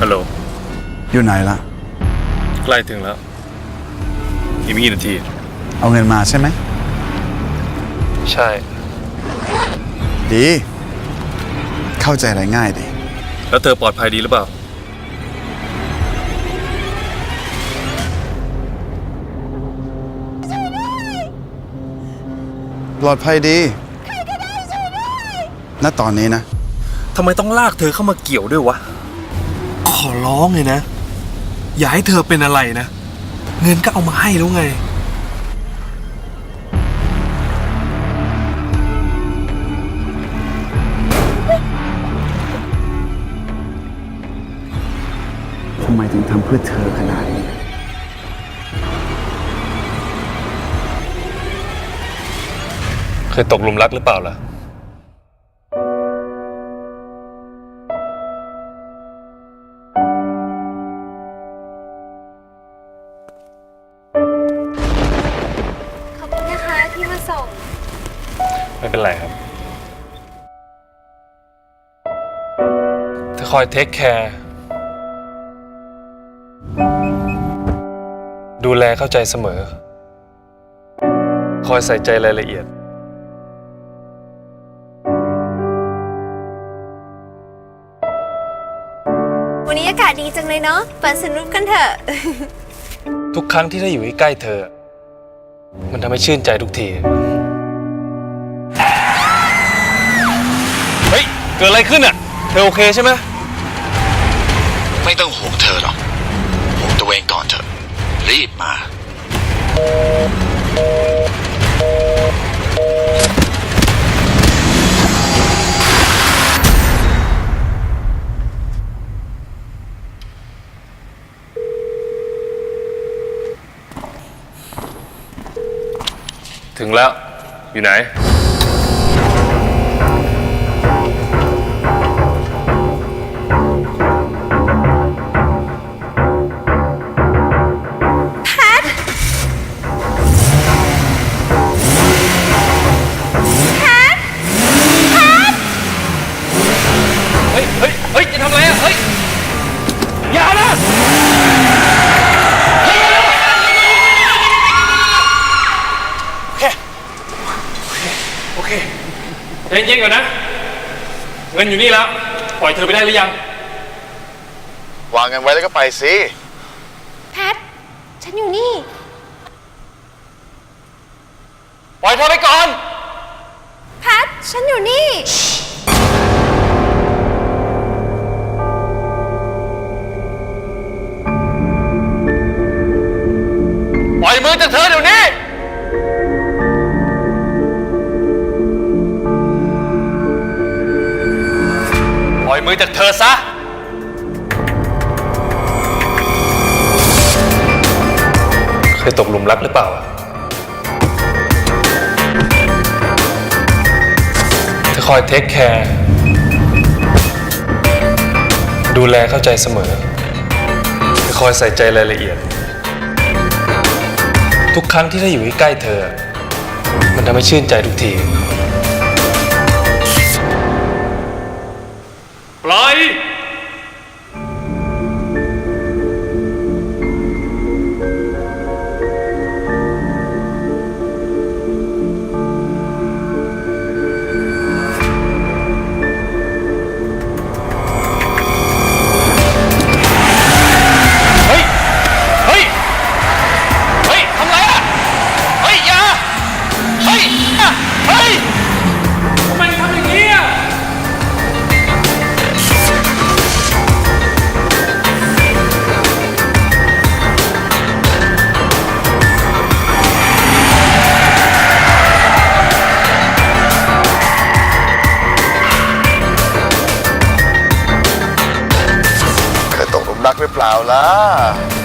ฮัลโหลอยู่ไหนล่ะใกล้ถึงแล้วอีกไม่กี่นาทีเอาเงินมาใช่ไหมใช่ ดีเข้าใจอะไรง่ายดีแล้วเธอปลอดภัยดีหรือเปล่าปลอดภัยดีณตอนนี้นะทำไมต้องลากเธอเข้ามาเกี่ยวด้วยวะขอร้องเลยนะอย่าให้เธอเป็นอะไรนะเงินก็เอามาให้แล้วไงทำไมถึงทำเพื่อเธอขนาดนี้เคยตกหลุมรักหรือเปล่าล่ะขอบคุณนะคะที่มาส่งไม่เป็นไรครับเธอคอยเทคแคร์ดูแลเข้าใจเสมอคอยใส่ใจรายละเอียดวันนี้อากาศดีจังเลยเนาะเปิดสนุกกันเถอะ ทุกครั้งที่ได้อยู่ใกล้เธอมันทำให้ชื่นใจทุกทีเฮ้ยเกิดอะไรขึ้นอ่ะเธอโอเคใช่ไหมไม่ต้องห่วงเธอหรอกห่วงตัวเองก่อนเถอะรีบมาถึงแล้วอยู่ไหนเฮ้ยจะทำอะไรอ่ะเฮ้ยอย่านะโอเคใจเย็นๆก่อนนะเงินอยู่นี่แล้วปล่อยเธอไปได้หรือยังวางเงินไว้แล้วก็ไปสิแพทฉันอยู่นี่ปล่อยเธอไปก่อนแพทฉันอยู่นี่ปล่อยมือจากเธอเดี๋ยวนี้ปล่อยมือจากเธอซะเคยตกหลุมรักหรือเปล่าเธอคอยเทคแคร์ดูแลเข้าใจเสมอเธอคอยใส่ใจรายละเอียดทุกครั้งที่ได้อยู่ใกล้เธอมันทำให้ชื่นใจทุกทีปล่อยรักหรือเปล่าล่ะ